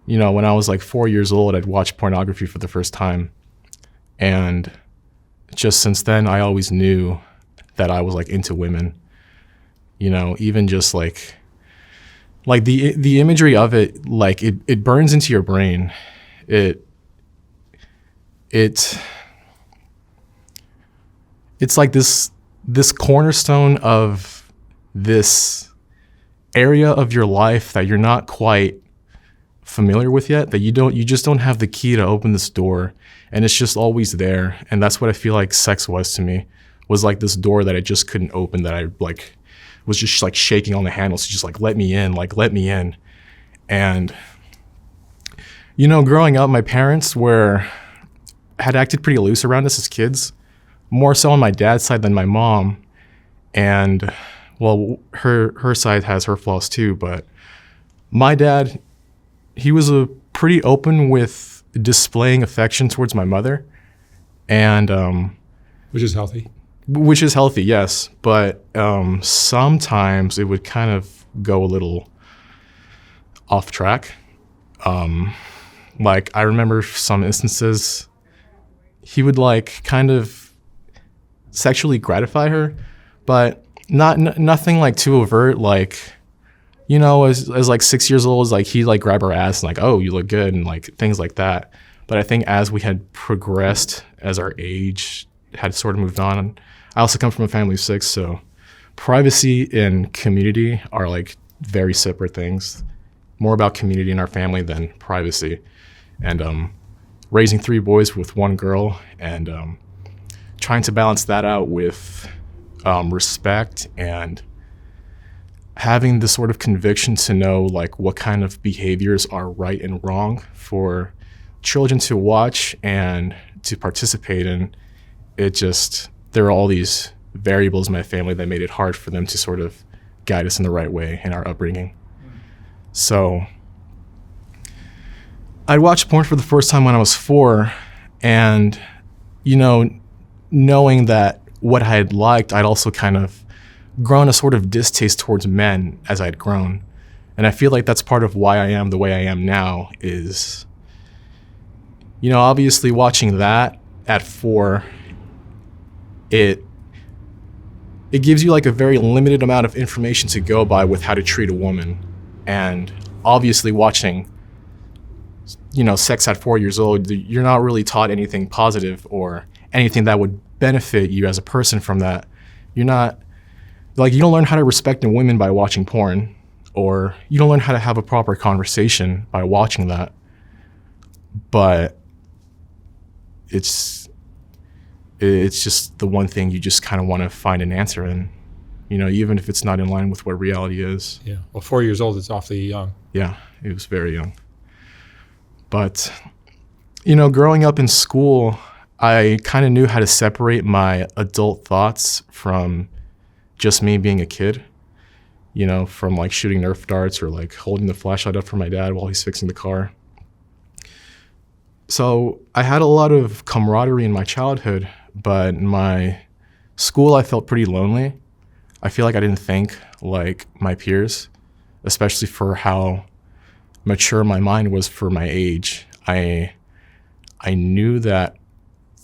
you know, when I was like 4 years old, I'd watched pornography for the first time. And just since then, I always knew that I was like into women, you know, even just like the imagery of it, like it burns into your brain. It's like this cornerstone of this area of your life that you're not quite familiar with yet, that you just don't have the key to open this door, and it's just always there. And that's what I feel like sex was to me, was like this door that I just couldn't open, that I like was just like shaking on the handles to just like let me in, like let me in. And you know, growing up, my parents had acted pretty loose around us as kids, more so on my dad's side than my mom. And well, her side has her flaws too, but my dad, he was pretty open with displaying affection towards my mother, and which is healthy. Which is healthy, yes. But sometimes it would kind of go a little off track. Like I remember some instances, he would like kind of sexually gratify her, but nothing like too overt. Like, you know, as like 6 years old, like he'd like grab her ass and like, oh, you look good, and like things like that. But I think as we had progressed, as our age had sort of moved on, I also come from a family of 6, so privacy and community are like very separate things. More about community in our family than privacy. And raising 3 boys with 1 girl, and trying to balance that out with respect and having the sort of conviction to know like what kind of behaviors are right and wrong for children to watch and to participate in. There are all these variables in my family that made it hard for them to sort of guide us in the right way in our upbringing. So I'd watched porn for the first time when I was 4, and, you know, knowing that what I had liked, I'd also kind of grown a sort of distaste towards men as I'd grown. And I feel like that's part of why I am the way I am now is, you know, obviously watching that at 4, it gives you like a very limited amount of information to go by with how to treat a woman. And obviously watching, you know, sex at 4 years old, you're not really taught anything positive or anything that would benefit you as a person from that. You're not, like, you don't learn how to respect a woman by watching porn, or you don't learn how to have a proper conversation by watching that. But it's just the one thing you just kind of want to find an answer in, you know, even if it's not in line with what reality is. Yeah. Well, 4 years old is awfully young. Yeah, it was very young. But, you know, growing up in school, I kind of knew how to separate my adult thoughts from just me being a kid, you know, from like shooting Nerf darts or like holding the flashlight up for my dad while he's fixing the car. So I had a lot of camaraderie in my childhood, but in my school, I felt pretty lonely. I feel like I didn't think like my peers, especially for how mature my mind was for my age. I knew that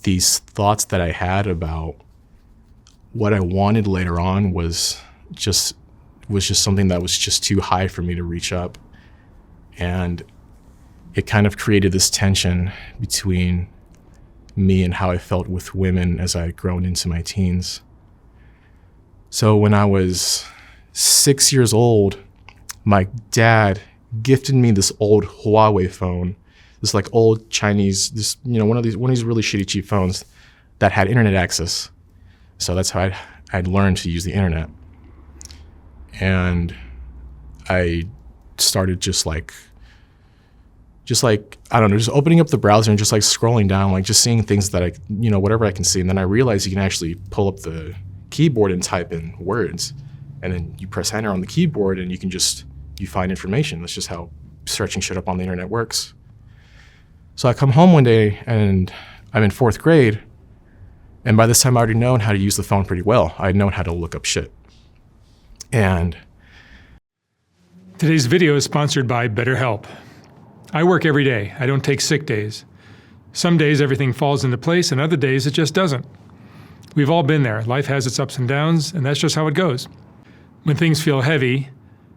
these thoughts that I had about what I wanted later on was just something that was just too high for me to reach up. And it kind of created this tension between me and how I felt with women as I had grown into my teens. So when I was 6 years old, my dad gifted me this old Huawei phone, this like old Chinese, this, you know, one of these really shitty cheap phones that had internet access. So that's how I'd learned to use the internet. And I started just like, I don't know, just opening up the browser and just like scrolling down, like just seeing things that I, you know, whatever I can see. And then I realized you can actually pull up the keyboard and type in words. And then you press enter on the keyboard and you find information. That's just how searching shit up on the internet works. So I come home one day and I'm in 4th grade. And by this time I already known how to use the phone pretty well. I'd known how to look up shit. And today's video is sponsored by BetterHelp. I work every day. I don't take sick days. Some days everything falls into place, and other days it just doesn't. We've all been there. Life has its ups and downs, and that's just how it goes. When things feel heavy,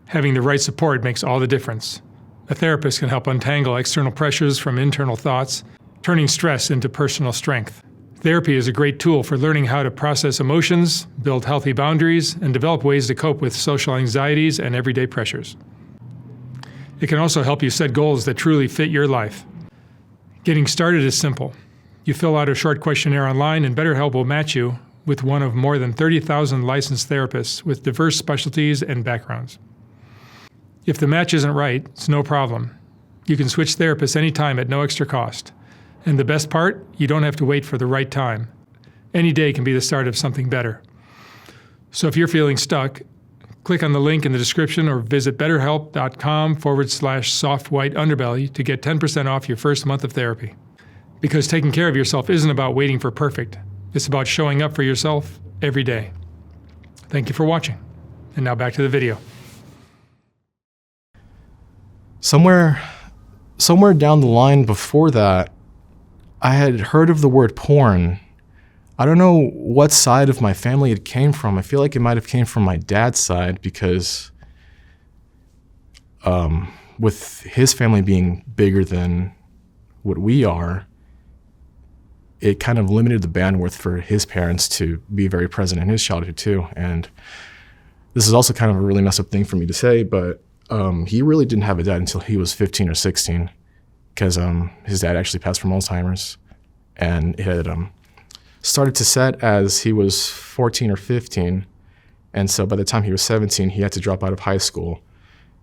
having the right support makes all the difference. A therapist can help untangle external pressures from internal thoughts, turning stress into personal strength. Therapy is a great tool for learning how to process emotions, build healthy boundaries, and develop ways to cope with social anxieties and everyday pressures. It can also help you set goals that truly fit your life. Getting started is simple. You fill out a short questionnaire online, and BetterHelp will match you with one of more than 30,000 licensed therapists with diverse specialties and backgrounds. If the match isn't right, it's no problem. You can switch therapists anytime at no extra cost. And the best part, you don't have to wait for the right time. Any day can be the start of something better. So if you're feeling stuck, click on the link in the description or visit betterhelp.com/softwhiteunderbelly to get 10% off your first month of therapy. Because taking care of yourself isn't about waiting for perfect. It's about showing up for yourself every day. Thank you for watching. And now back to the video. Somewhere down the line before that, I had heard of the word porn. I don't know what side of my family it came from. I feel like it might have came from my dad's side because with his family being bigger than what we are, it kind of limited the bandwidth for his parents to be very present in his childhood too. And this is also kind of a really messed up thing for me to say, but he really didn't have a dad until he was 15 or 16 because his dad actually passed from Alzheimer's, and it had started to set as he was 14 or 15. And so by the time he was 17, he had to drop out of high school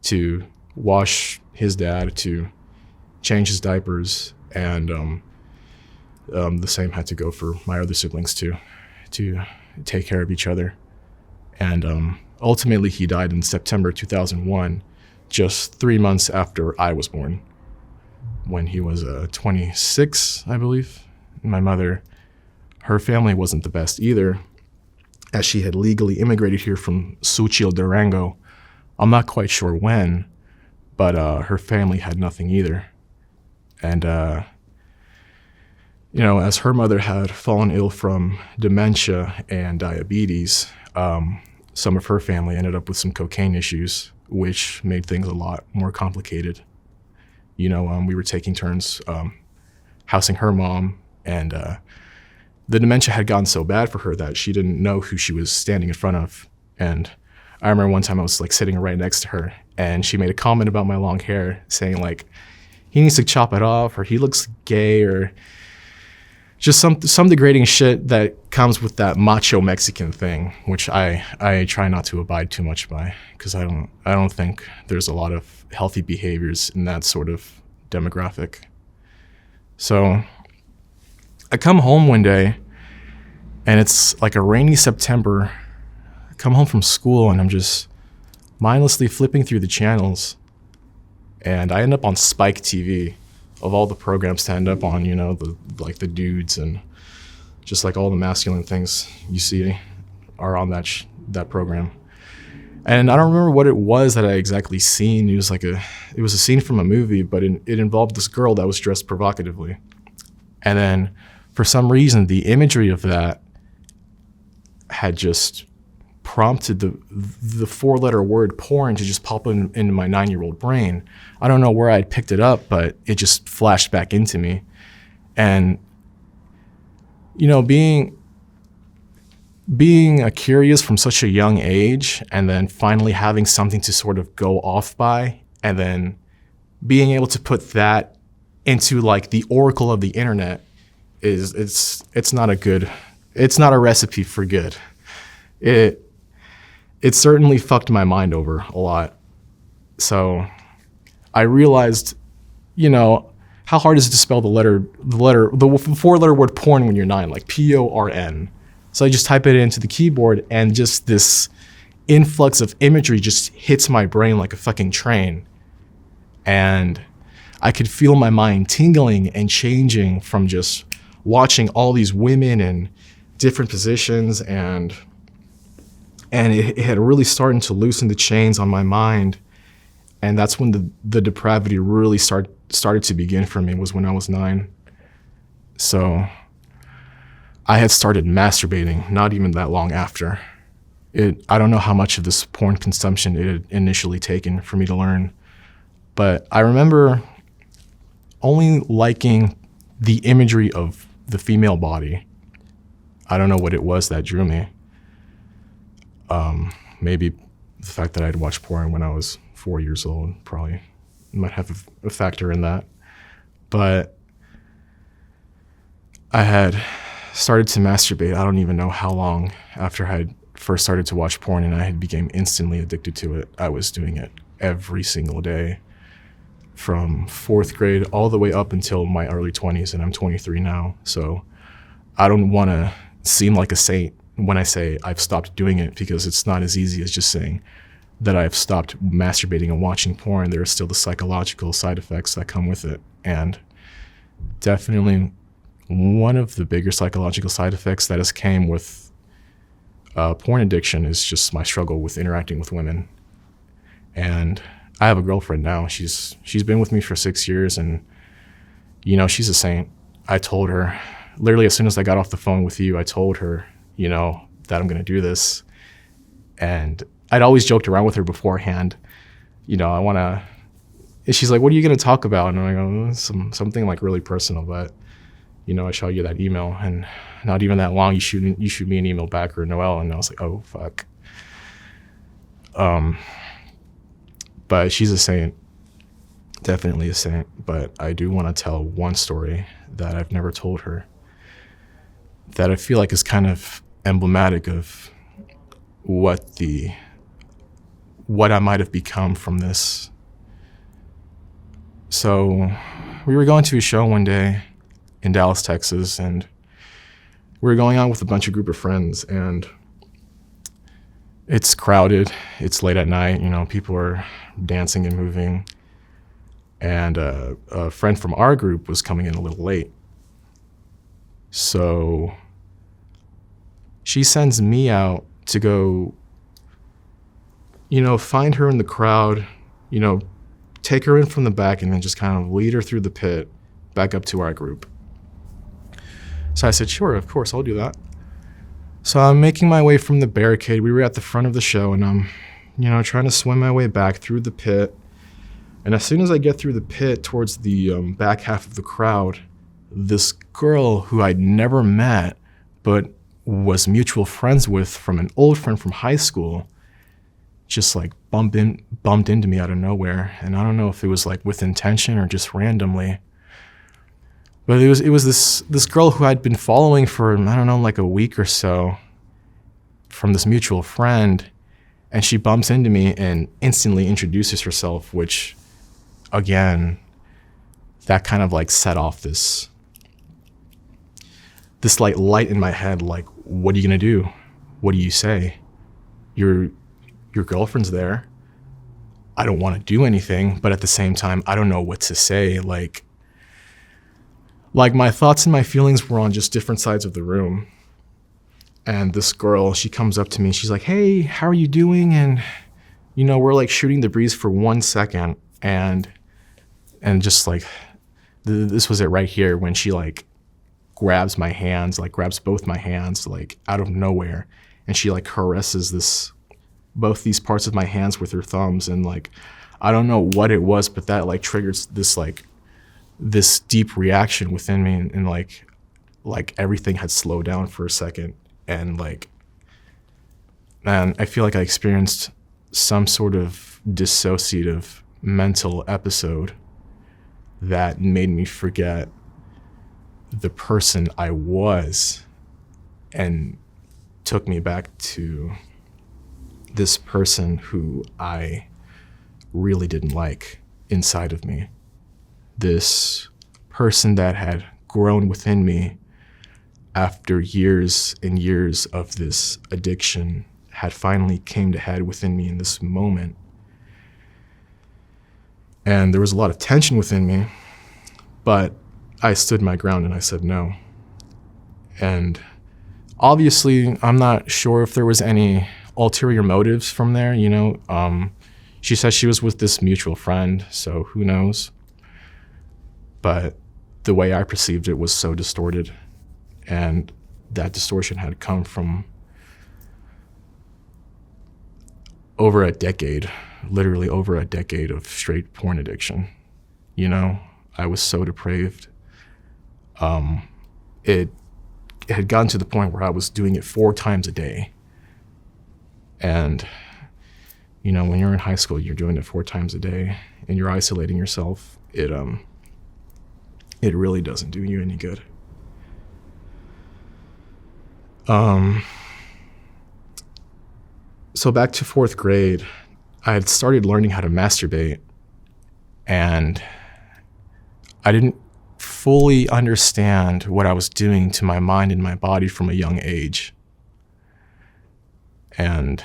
to wash his dad, to change his diapers, and the same had to go for my other siblings too, to take care of each other. And ultimately he died in September 2001, just 3 months after I was born, when he was 26, I believe. My mother, her family wasn't the best either, as she had legally immigrated here from Suchil, Durango. I'm not quite sure when, but her family had nothing either. And you know, as her mother had fallen ill from dementia and diabetes, some of her family ended up with some cocaine issues, which made things a lot more complicated. You know, we were taking turns housing her mom, and the dementia had gotten so bad for her that she didn't know who she was standing in front of. And I remember one time I was like sitting right next to her, and she made a comment about my long hair, saying like, he needs to chop it off, or he looks gay, or just some degrading shit that comes with that macho Mexican thing, which I try not to abide too much by, because I don't think there's a lot of healthy behaviors in that sort of demographic. So I come home one day, and it's like a rainy September. I come home from school, and I'm just mindlessly flipping through the channels, and I end up on Spike TV. Of all the programs to end up on, you know, the dudes and just like all the masculine things you see are on that program. And I don't remember what it was that I exactly seen. It was a scene from a movie, but it involved this girl that was dressed provocatively. And then for some reason, the imagery of that had just prompted the four-letter word porn to just pop into my 9-year-old brain. I don't know where I'd picked it up, but it just flashed back into me. And, you know, being curious from such a young age, and then finally having something to sort of go off by, and then being able to put that into like the oracle of the internet it's not a recipe for good. It certainly fucked my mind over a lot. So I realized, you know, how hard is it to spell the four-letter word porn when you're 9, like P-O-R-N. So I just type it into the keyboard, and just this influx of imagery just hits my brain like a fucking train. And I could feel my mind tingling and changing from just watching all these women in different positions, and it had really started to loosen the chains on my mind. And that's when the depravity really started started to begin for me was when I was 9. So I had started masturbating not even that long after. I don't know how much of this porn consumption it had initially taken for me to learn, but I remember only liking the imagery of the female body. I don't know what it was that drew me. Maybe the fact that I'd watched porn when I was 4 years old probably might have a factor in that. But I had started to masturbate, I don't even know how long after I had first started to watch porn, and I had became instantly addicted to it. I was doing it every single day from 4th grade all the way up until my early 20s, and I'm 23 now. So I don't want to seem like a saint when I say I've stopped doing it, because it's not as easy as just saying that I've stopped masturbating and watching porn. There are still the psychological side effects that come with it. And definitely one of the bigger psychological side effects that has came with porn addiction is just my struggle with interacting with women. And I have a girlfriend now. She's been with me for 6 years, and she's a saint. I told her, literally as soon as I got off the phone with you, I told her, that I'm gonna do this. And I'd always joked around with her beforehand, I wanna, and she's like, what are you gonna talk about? And I'm like, oh, something like really personal, but I showed you that email, and not even that long, you shoot me an email back, or Noelle, and I was like, oh, fuck. But she's a saint, definitely a saint. But I do want to tell one story that I've never told her, that I feel like is kind of emblematic of what I might have become from this. So we were going to a show one day in Dallas, Texas, and we were going out with a bunch of group of friends, and it's crowded, it's late at night, people are dancing and moving, and a friend from our group was coming in a little late. So she sends me out to go, find her in the crowd, take her in from the back, and then just kind of lead her through the pit back up to our group. So I said, sure, of course, I'll do that. So I'm making my way from the barricade. We were at the front of the show, and I'm, trying to swim my way back through the pit. And as soon as I get through the pit towards the back half of the crowd, this girl who I'd never met, but was mutual friends with from an old friend from high school, just like bumped into me out of nowhere. And I don't know if it was like with intention or just randomly. But it was this girl who I'd been following for, I don't know, like a week or so from this mutual friend. And she bumps into me and instantly introduces herself, which, again, that kind of like set off this like light in my head, like, what are you gonna do? What do you say? Your girlfriend's there. I don't want to do anything, but at the same time, I don't know what to say. Like my thoughts and my feelings were on just different sides of the room. And this girl, she comes up to me, she's like, hey, how are you doing? And, we're like shooting the breeze for 1 second. And just like, this was it right here when she like grabs my hands, like grabs both my hands, like out of nowhere. And she like caresses both these parts of my hands with her thumbs. And like, I don't know what it was, but that like triggers this deep reaction within me, and like everything had slowed down for a second. And like, man, I feel like I experienced some sort of dissociative mental episode that made me forget the person I was and took me back to this person who I really didn't like inside of me. This person that had grown within me after years and years of this addiction had finally came to head within me in this moment. And there was a lot of tension within me, but I stood my ground and I said no. And obviously, I'm not sure if there was any ulterior motives from there, She said she was with this mutual friend, so who knows? but the way I perceived it was so distorted, and that distortion had come from over a decade, literally over a decade of straight porn addiction. You know, I was so depraved. It had gotten to the point where I was doing it 4 times a day. And, you know, when you're in high school, you're doing it 4 times a day and you're isolating yourself. It really doesn't do you any good. So back to 4th grade, I had started learning how to masturbate, and I didn't fully understand what I was doing to my mind and my body from a young age. And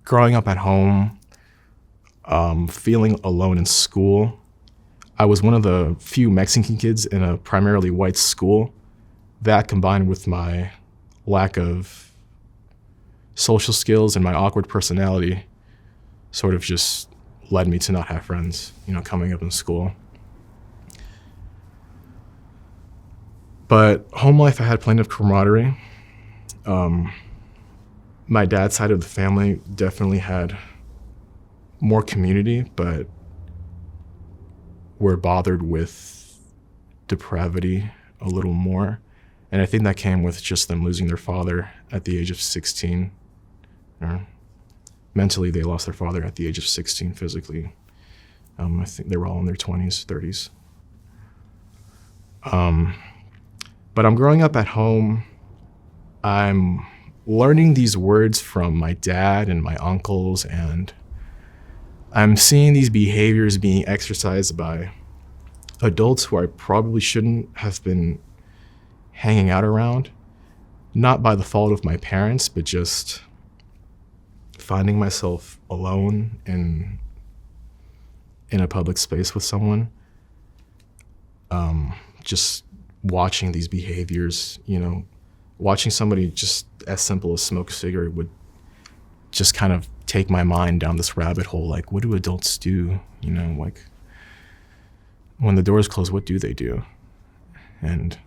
growing up at home, feeling alone in school, I was one of the few Mexican kids in a primarily white school. That, combined with my lack of social skills and my awkward personality, sort of just led me to not have friends, you know, coming up in school. But home life, I had plenty of camaraderie. My dad's side of the family definitely had more community, but were bothered with depravity a little more. And I think that came with just them losing their father at the age of 16. Mentally, they lost their father at the age of 16. Physically, I think they were all in their 20s, 30s. But I'm growing up at home. I'm learning these words from my dad and my uncles, and I'm seeing these behaviors being exercised by adults who I probably shouldn't have been hanging out around, not by the fault of my parents, but just finding myself alone in a public space with someone. Just watching these behaviors, you know, watching somebody just as simple as smoke a cigarette would just kind of take my mind down this rabbit hole. Like, what do adults do? You know, like, when the doors close, what do they do? And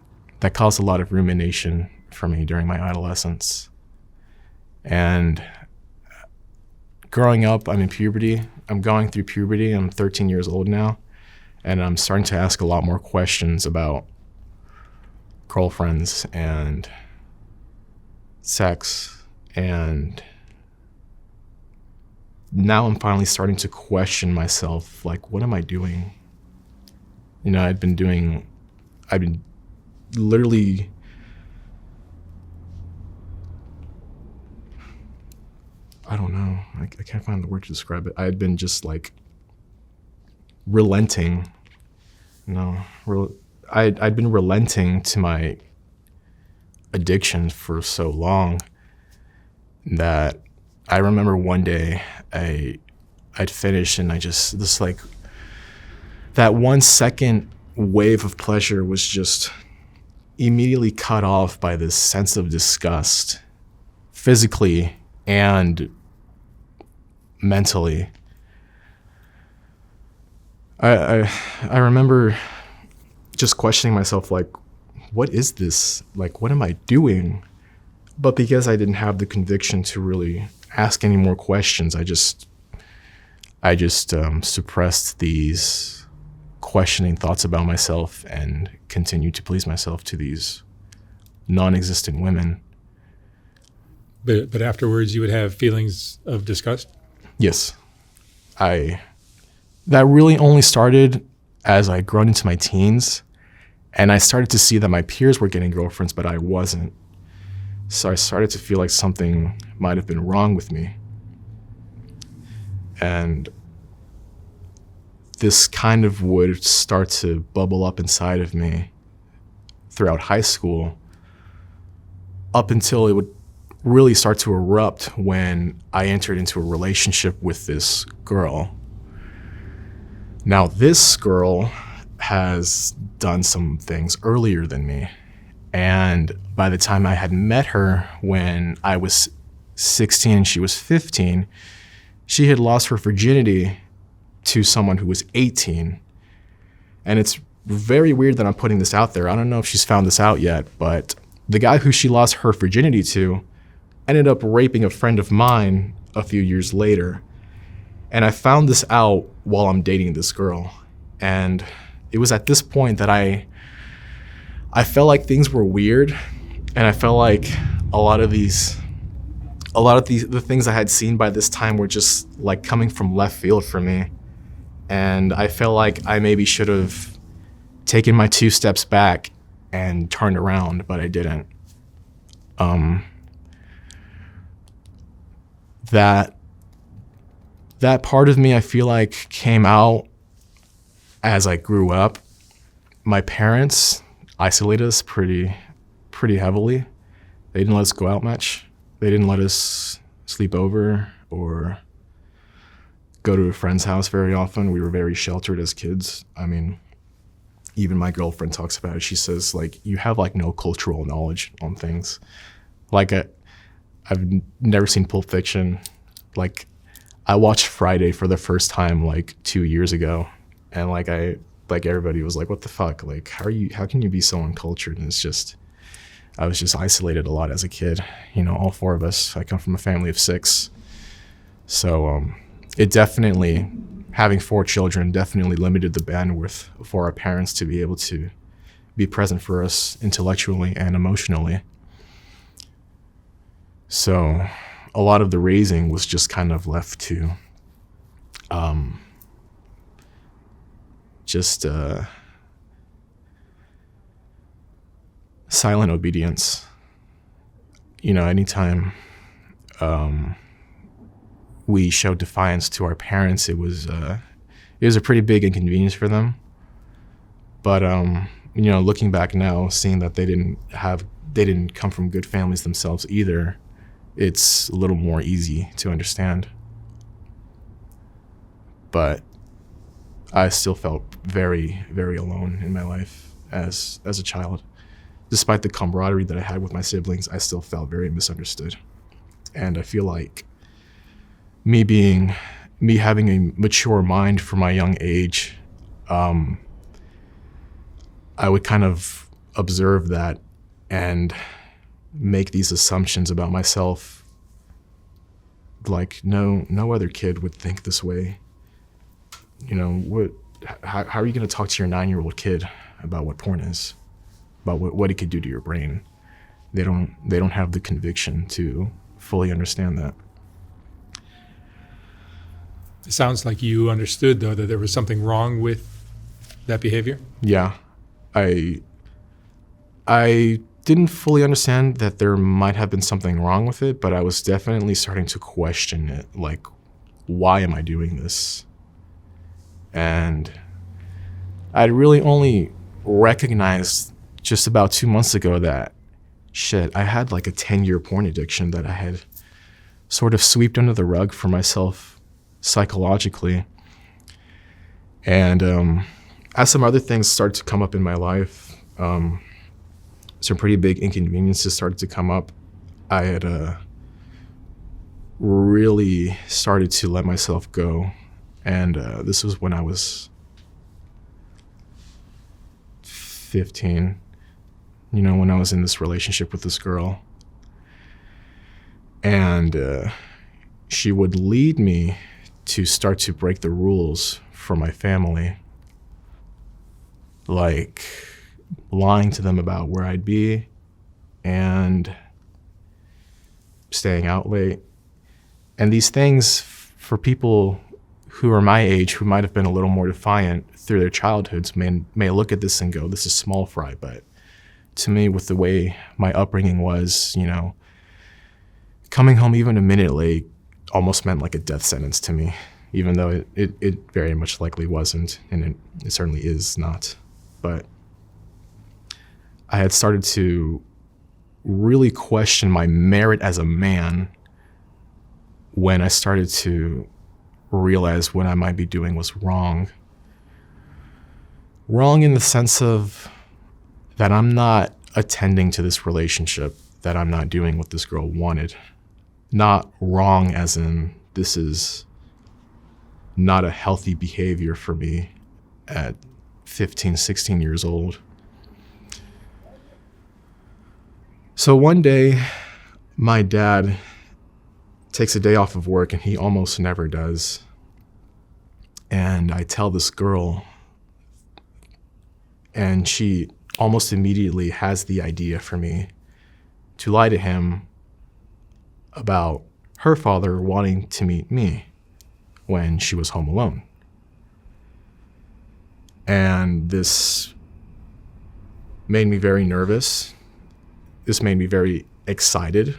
that caused a lot of rumination for me during my adolescence. And growing up, I'm in puberty. I'm going through puberty. I'm 13 years old now. And I'm starting to ask a lot more questions about girlfriends and sex. And now I'm finally starting to question myself, like, what am I doing? You know, I've been literally I don't know. I can't find the word to describe it. I had been just like relenting. I'd been relenting to my addiction for so long that I remember one day I'd finished and that 1 second wave of pleasure was just immediately cut off by this sense of disgust, physically and mentally. I remember just questioning myself, like, what is this? Like, what am I doing? But because I didn't have the conviction to really ask any more questions, I just suppressed these questioning thoughts about myself and continued to please myself to these non-existent women. But afterwards, you would have feelings of disgust? Yes. That really only started as I grown into my teens, and I started to see that my peers were getting girlfriends, but I wasn't. So I started to feel like something might have been wrong with me. And this kind of would start to bubble up inside of me throughout high school, up until it would really start to erupt when I entered into a relationship with this girl. Now, this girl has done some things earlier than me. And by the time I had met her when I was 16 and she was 15, she had lost her virginity to someone who was 18. And it's very weird that I'm putting this out there. I don't know if she's found this out yet, but the guy who she lost her virginity to ended up raping a friend of mine a few years later. And I found this out while I'm dating this girl. And it was at this point that I felt like things were weird, and I felt like a lot of the things I had seen by this time were just like coming from left field for me. And I felt like I maybe should have taken my 2 steps back and turned around, but I didn't. That part of me, I feel like, came out as I grew up. My parents isolated us pretty heavily. They didn't let us go out much. They didn't let us sleep over or go to a friend's house very often. We were very sheltered as kids. I mean, even my girlfriend talks about it. She says, like, you have like no cultural knowledge on things. Like, I've never seen Pulp Fiction. Like, I watched Friday for the first time like 2 years ago, and like everybody was like, what the fuck? Like, how can you be so uncultured? And I was just isolated a lot as a kid. You know, all 4 of us. I come from a family of 6. So it definitely, having 4 children definitely limited the bandwidth for our parents to be able to be present for us intellectually and emotionally. So a lot of the raising was just kind of left to silent obedience. You know, anytime we showed defiance to our parents, it was a pretty big inconvenience for them. But you know, looking back now, seeing that they didn't come from good families themselves either, it's a little more easy to understand. But I still felt very, very alone in my life as a child. Despite the camaraderie that I had with my siblings, I still felt very misunderstood. And I feel like me having a mature mind for my young age, I would kind of observe that and make these assumptions about myself. Like, no other kid would think this way. You know, how are you going to talk to your 9-year-old kid about what porn is, about what it could do to your brain? They don't have the conviction to fully understand that. It sounds like you understood, though, that there was something wrong with that behavior. Yeah, I didn't fully understand that there might have been something wrong with it, but I was definitely starting to question it. Like, why am I doing this? And I'd really only recognized just about 2 months ago that, shit, I had like a 10-year porn addiction that I had sort of swept under the rug for myself psychologically. And as some other things started to come up in my life, some pretty big inconveniences started to come up, I had really started to let myself go. And this was when I was 15, you know, when I was in this relationship with this girl. And she would lead me to start to break the rules for my family, like lying to them about where I'd be and staying out late. And these things, for people who are my age, who might have been a little more defiant through their childhoods, may look at this and go, this is small fry. But to me, with the way my upbringing was, you know, coming home even a minute late almost meant like a death sentence to me, even though it very much likely wasn't, and it certainly is not. But I had started to really question my merit as a man when I started to realize what I might be doing was wrong. Wrong in the sense of that I'm not attending to this relationship, that I'm not doing what this girl wanted. Not wrong as in this is not a healthy behavior for me at 15, 16 years old. So one day, my dad takes a day off of work, and he almost never does. And I tell this girl, and she almost immediately has the idea for me to lie to him about her father wanting to meet me when she was home alone. And this made me very nervous. This made me very excited.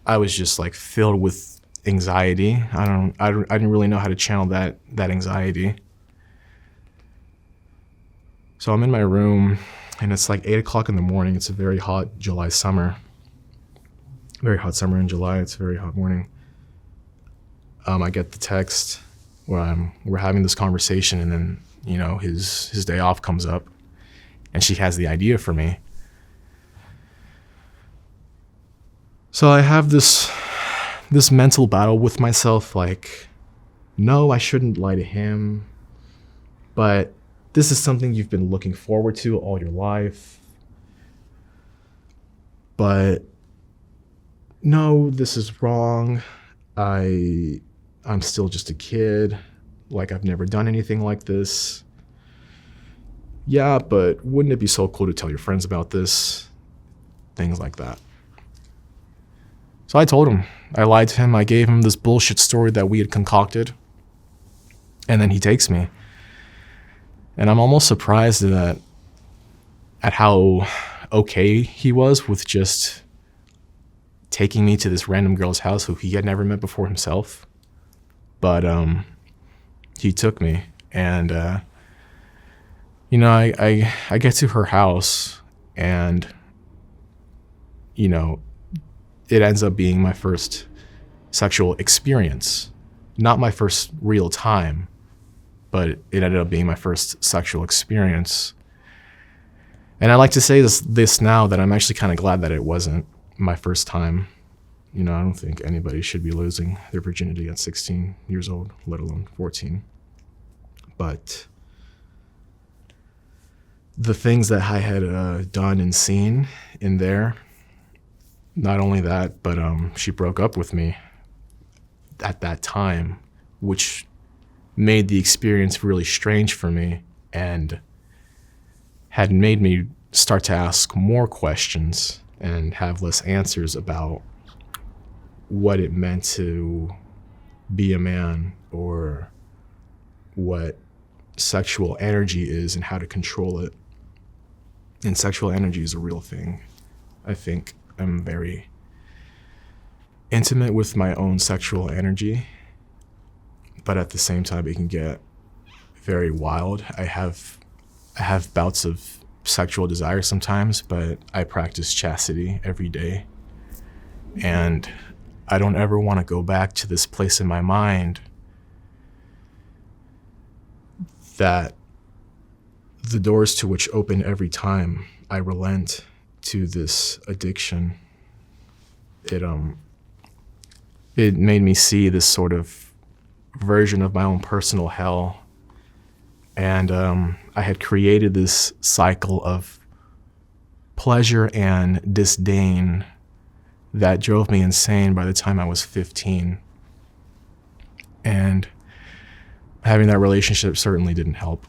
I was just like filled with anxiety. I didn't really know how to channel that anxiety. So I'm in my room, and it's like 8 o'clock in the morning. It's a very hot July summer. Very hot summer in July. It's a very hot morning. I get the text where we're having this conversation, and then, you know, his day off comes up, and she has the idea for me. So I have this mental battle with myself, like, no, I shouldn't lie to him, but this is something you've been looking forward to all your life. But no, this is wrong. I'm still just a kid. Like, I've never done anything like this. Yeah, but wouldn't it be so cool to tell your friends about this? Things like that. So I told him. I lied to him. I gave him this bullshit story that we had concocted. And then he takes me. And I'm almost surprised at how okay he was with just taking me to this random girl's house who he had never met before himself. But he took me, and you know, I get to her house, and you know, it ends up being my first sexual experience. Not my first real time, but it ended up being my first sexual experience. And I like to say this now, that I'm actually kind of glad that it wasn't my first time. You know, I don't think anybody should be losing their virginity at 16 years old, let alone 14. But the things that I had done and seen in there, not only that, but she broke up with me at that time, which made the experience really strange for me and had made me start to ask more questions and have less answers about what it meant to be a man, or what sexual energy is and how to control it. And sexual energy is a real thing. I think I'm very intimate with my own sexual energy, but at the same time it can get very wild. I have bouts of sexual desire sometimes, but I practice chastity every day. And I don't ever want to go back to this place in my mind that the doors to which open every time I relent to this addiction. It made me see this sort of version of my own personal hell. And I had created this cycle of pleasure and disdain that drove me insane by the time I was 15. And having that relationship certainly didn't help.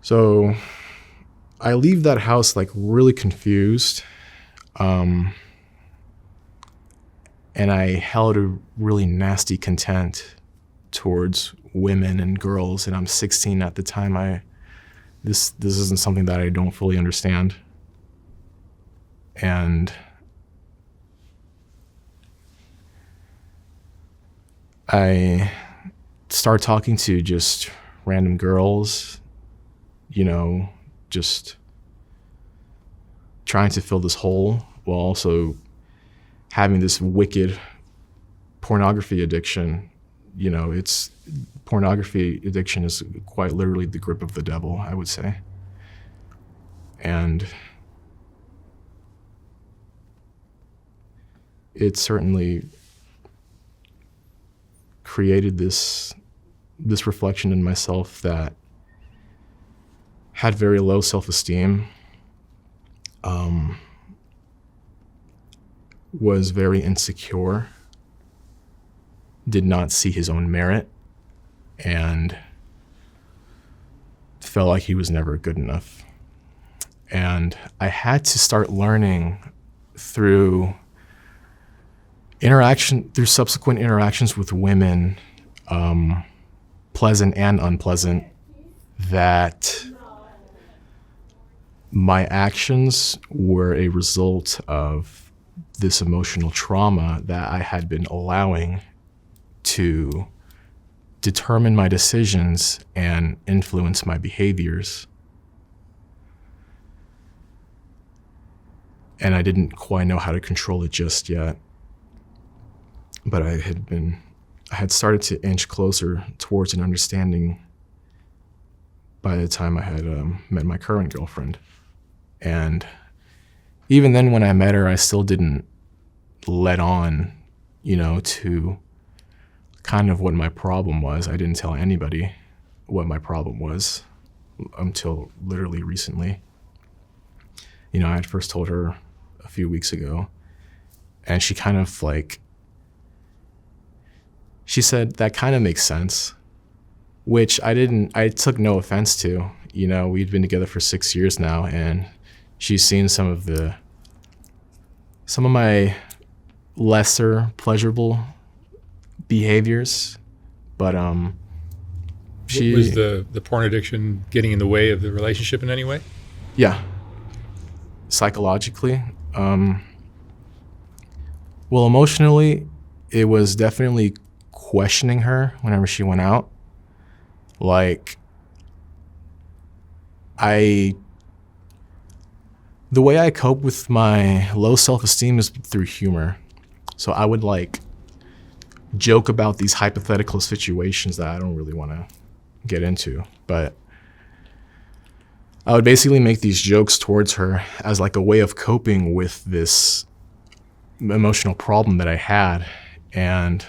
So I leave that house like really confused. And I held a really nasty contempt towards women and girls, and I'm 16 at the time. This isn't something that I don't fully understand. And I start talking to just random girls, you know, just trying to fill this hole while also having this wicked pornography addiction. You know, pornography addiction is quite literally the grip of the devil, I would say. And it certainly created this reflection in myself that had very low self-esteem, was very insecure, did not see his own merit, and felt like he was never good enough. And I had to start learning through subsequent interactions with women, pleasant and unpleasant, that my actions were a result of this emotional trauma that I had been allowing to determine my decisions and influence my behaviors. And I didn't quite know how to control it just yet. But I had started to inch closer towards an understanding by the time I had met my current girlfriend. And even then, when I met her, I still didn't let on, to kind of what my problem was. I didn't tell anybody what my problem was until literally recently. I had first told her a few weeks ago, and she kind of she said, that kind of makes sense, which I took no offense to. We'd been together for 6 years now, and she's seen some of my lesser pleasurable behaviors, but was the porn addiction getting in the way of the relationship in any way? Yeah, psychologically. Well, emotionally, it was definitely questioning her whenever she went out. The way I cope with my low self-esteem is through humor. So I would joke about these hypothetical situations that I don't really want to get into, but I would basically make these jokes towards her as a way of coping with this emotional problem that I had. And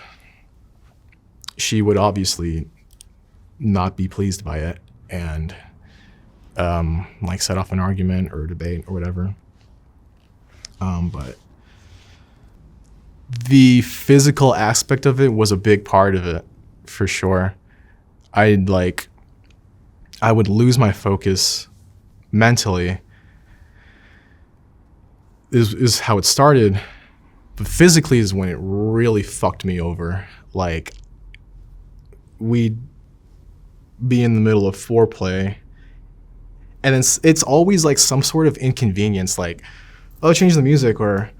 she would obviously not be pleased by it and set off an argument or a debate or whatever. But the physical aspect of it was a big part of it, for sure. I would lose my focus mentally, is how it started. But physically is when it really fucked me over. We'd be in the middle of foreplay, and it's always some sort of inconvenience, oh, change the music, or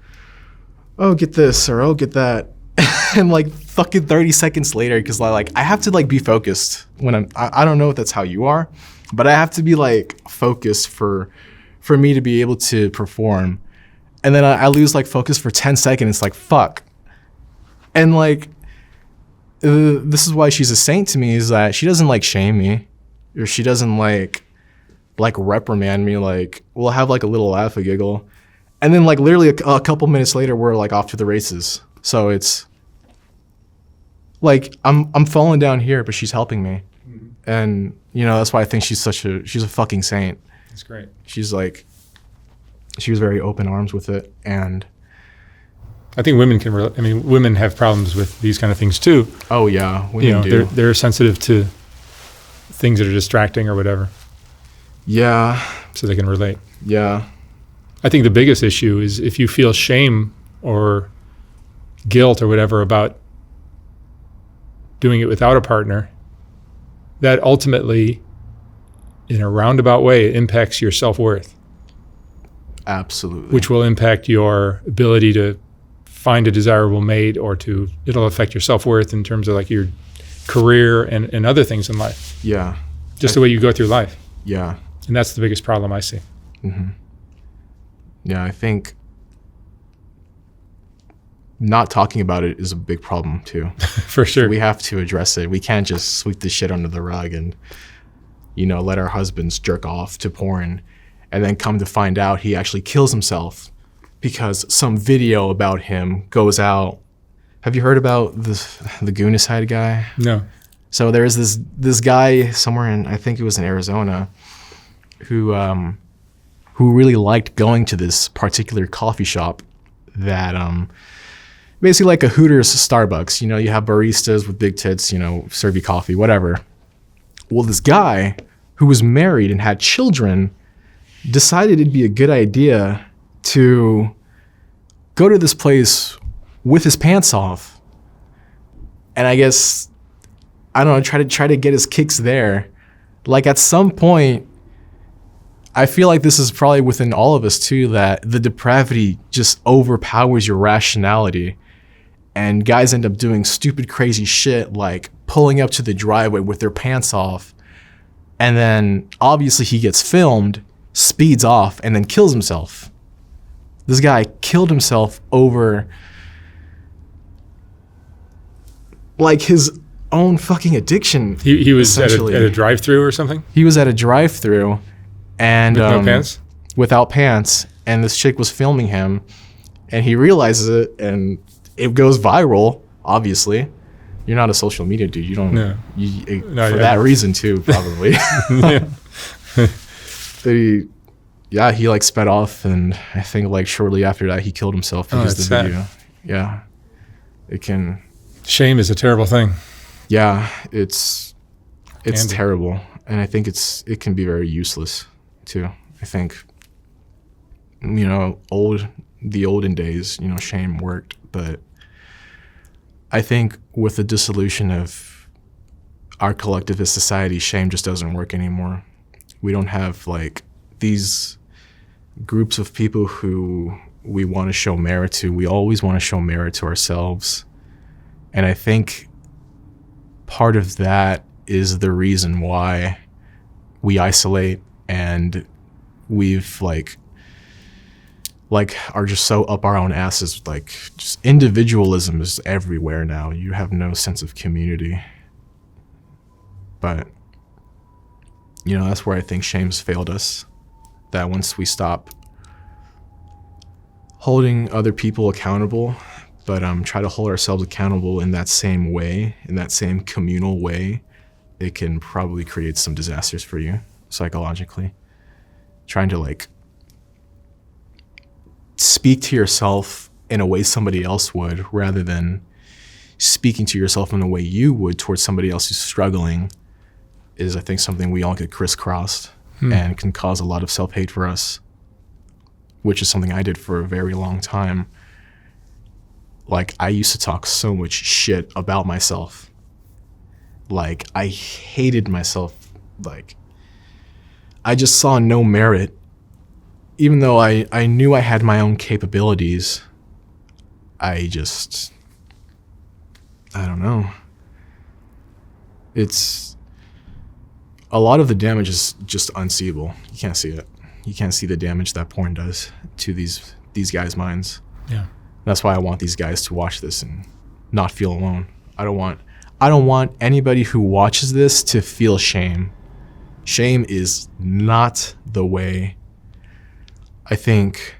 oh, get this, or oh, get that. And fucking 30 seconds later, because I have to be focused when I don't know if that's how you are, but I have to be focused for me to be able to perform. And then I lose focus for 10 seconds. It's fuck. And this is why she's a saint to me, is that she doesn't shame me, or she doesn't reprimand me. We'll have a little laugh, a giggle, and then literally a couple minutes later we're off to the races. So it's I'm falling down here, but she's helping me. Mm-hmm. And that's why I think she's a fucking saint. That's great. She's she was very open arms with it. And I think women women have problems with these kind of things too. Oh yeah, women do. They're sensitive to things that are distracting or whatever. Yeah. So they can relate. Yeah. I think the biggest issue is if you feel shame or guilt or whatever about doing it without a partner, that ultimately, in a roundabout way, impacts your self-worth. Absolutely. Which will impact your ability to find a desirable mate, or it'll affect your self-worth in terms of your career and other things in life. Yeah. Just the way you go through life. Yeah. And that's the biggest problem I see. Mm-hmm. Yeah, I think not talking about it is a big problem too. For sure. We have to address it. We can't just sweep this shit under the rug and, let our husbands jerk off to porn and then come to find out he actually kills himself because some video about him goes out Have you heard about the Goonicide guy? No. So there is this guy somewhere in, I think it was in Arizona, who really liked going to this particular coffee shop that basically like a Hooters Starbucks. You know, you have baristas with big tits, you know, serve you coffee, whatever. Well, this guy who was married and had children decided it'd be a good idea to go to this place with his pants off. And I guess, I don't know, try to get his kicks there. Like at some point, I feel like this is probably within all of us too, that the depravity just overpowers your rationality. And guys end up doing stupid, crazy shit like pulling up to the driveway with their pants off. And then obviously he gets filmed, speeds off, and then kills himself. This guy killed himself over like his own fucking addiction. He was at a drive-thru or something? He was at a drive-thru and with no pants? Without pants, and this chick was filming him, and he realizes it, and it goes viral. Obviously, you're not a social media dude. You don't. No. For that reason too, probably. Yeah. But he like sped off, and I think like shortly after that he killed himself because of the video. Yeah, it can. Shame is a terrible thing. Yeah, it's terrible, and I think it can be very useless too. I think, you know, the olden days, you know, shame worked, but I think with the dissolution of our collectivist society, shame just doesn't work anymore. We don't have like these groups of people who we want to show merit to. We always want to show merit to ourselves. And I think part of that is the reason why we isolate and we've like are just so up our own asses. Like just individualism is everywhere now. You have no sense of community. But, you know, that's where I think shame's failed us. That once we stop holding other people accountable, but try to hold ourselves accountable in that same way, in that same communal way, it can probably create some disasters for you psychologically. Trying to like speak to yourself in a way somebody else would, rather than speaking to yourself in a way you would towards somebody else who's struggling, is I think something we all get crisscrossed and can cause a lot of self-hate for us, which is something I did for a very long time. Like I used to talk so much shit about myself. Like I hated myself. Like I just saw no merit. Even though I knew I had my own capabilities, I don't know. It's a lot of the damage is just unseeable. You can't see it. You can't see the damage that porn does to these guys' minds. Yeah. That's why I want these guys to watch this and not feel alone. I don't want anybody who watches this to feel shame. Shame is not the way. I think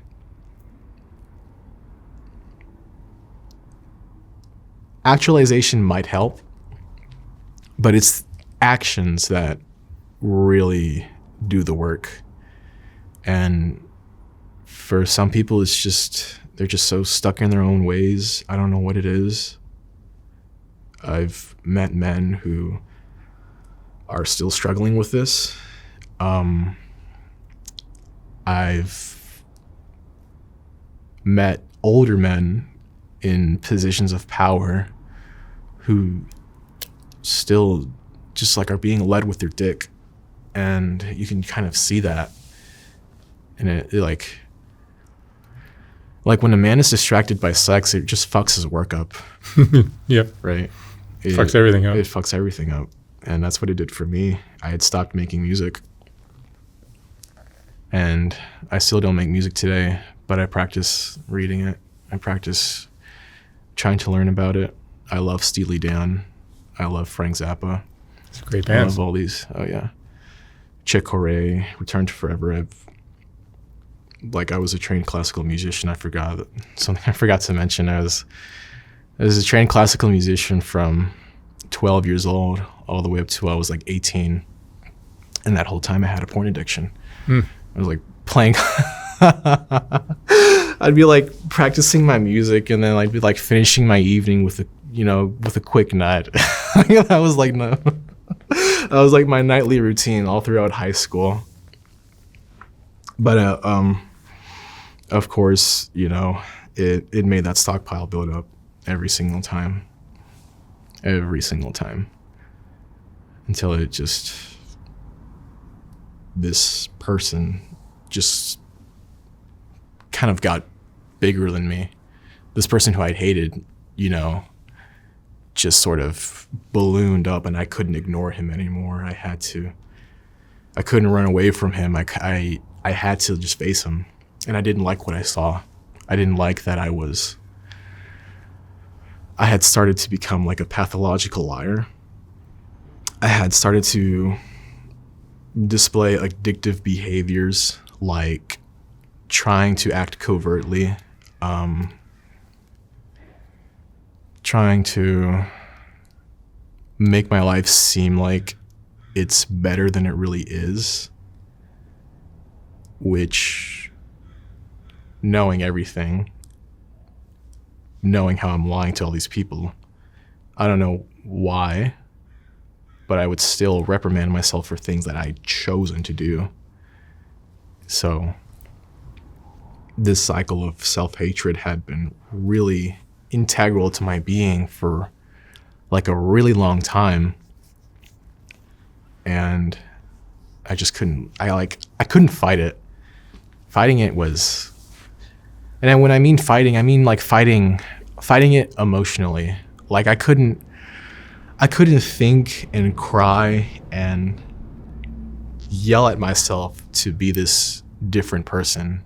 actualization might help, but it's actions that really do the work. And for some people, it's just, they're just so stuck in their own ways. I don't know what it is. I've met men who are still struggling with this. I've met older men in positions of power who still just like are being led with their dick, and you can kind of see that. And it like when a man is distracted by sex, it just fucks his work up. Yep. Right? It fucks everything up. It fucks everything up. And that's what it did for me. I had stopped making music. And I still don't make music today, but I practice reading it. I practice trying to learn about it. I love Steely Dan. I love Frank Zappa. It's a great band. I love all these. Oh, yeah. Chick Corea, Return to Forever. I was a trained classical musician. I forgot something I forgot to mention. I I was a trained classical musician from 12 years old all the way up to I was like 18. And that whole time I had a porn addiction. I was like playing. I'd be like practicing my music, and then I'd be like finishing my evening with a quick nut. That was like my nightly routine all throughout high school. But of course, it made that stockpile build up every single time, until it just, this person just kind of got bigger than me. This person who I'd hated, just sort of ballooned up, and I couldn't ignore him anymore. I couldn't run away from him. I had to just face him. And I didn't like what I saw. I didn't like that I had started to become like a pathological liar. I had started to display addictive behaviors, like trying to act covertly, trying to make my life seem like it's better than it really is, which, knowing everything, knowing how I'm lying to all these people, I don't know why, but I would still reprimand myself for things that I'd chosen to do. So this cycle of self-hatred had been really integral to my being for like a really long time. And I just couldn't, I couldn't fight it. Fighting it was, and when I mean fighting, I mean like fighting it emotionally. Like I couldn't think and cry and yell at myself to be this different person.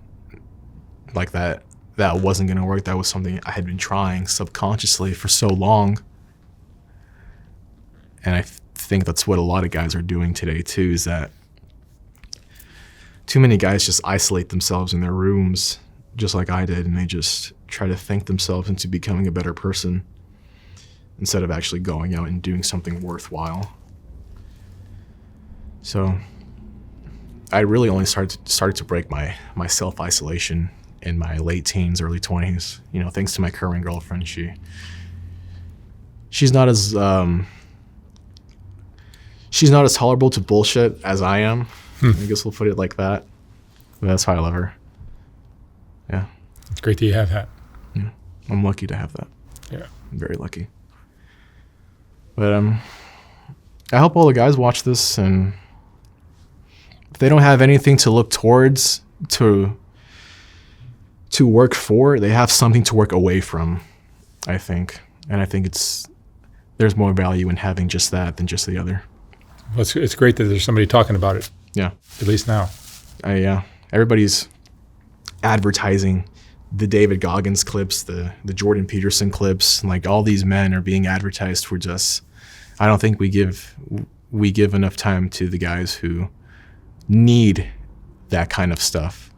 Like that wasn't gonna work. That was something I had been trying subconsciously for so long. And I think that's what a lot of guys are doing today too, is that too many guys just isolate themselves in their rooms, just like I did, and they just try to think themselves into becoming a better person instead of actually going out and doing something worthwhile. So I really only started to break my self-isolation in my late teens, early 20s, thanks to my current girlfriend. She's not as tolerable to bullshit as I am. I guess we'll put it like that. But that's why I love her. Yeah. It's great that you have that. Yeah. I'm lucky to have that. Yeah. I'm very lucky. But I hope all the guys watch this, and if they don't have anything to look towards, to work for, they have something to work away from, I think. And I think there's more value in having just that than just the other. Well, it's great that there's somebody talking about it. Yeah. At least now. Yeah. Everybody's advertising the David Goggins clips, the Jordan Peterson clips. Like, all these men are being advertised for just, I don't think we give enough time to the guys who need that kind of stuff.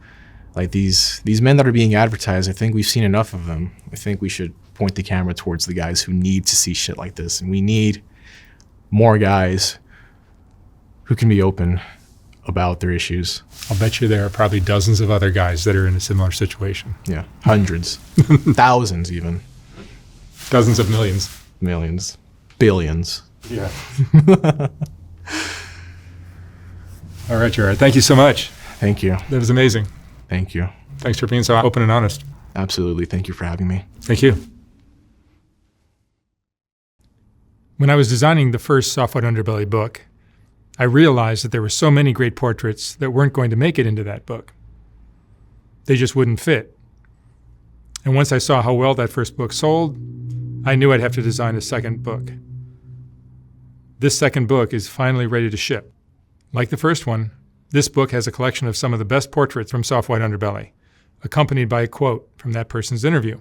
Like these men that are being advertised, I think we've seen enough of them. I think we should point the camera towards the guys who need to see shit like this. And we need more guys who can be open about their issues. I'll bet you there are probably dozens of other guys that are in a similar situation. Yeah, hundreds, thousands even. Dozens of millions. Millions, billions. Yeah. All right, Gerard. Thank you so much. Thank you. That was amazing. Thank you. Thanks for being so open and honest. Absolutely. Thank you for having me. Thank you. When I was designing the first Soft White Underbelly book, I realized that there were so many great portraits that weren't going to make it into that book. They just wouldn't fit. And once I saw how well that first book sold, I knew I'd have to design a second book. This second book is finally ready to ship. Like the first one, this book has a collection of some of the best portraits from Soft White Underbelly, accompanied by a quote from that person's interview.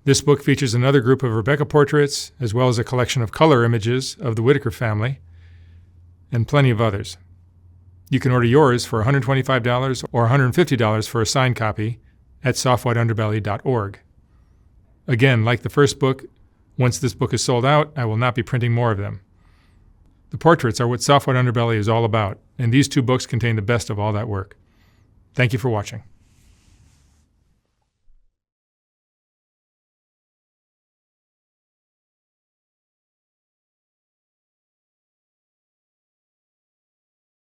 This book features another group of Rebecca portraits, as well as a collection of color images of the Whitaker family, and plenty of others. You can order yours for $125 or $150 for a signed copy at softwhiteunderbelly.org. Again, like the first book, once this book is sold out, I will not be printing more of them. The portraits are what Soft White Underbelly is all about, and these 2 books contain the best of all that work. Thank you for watching.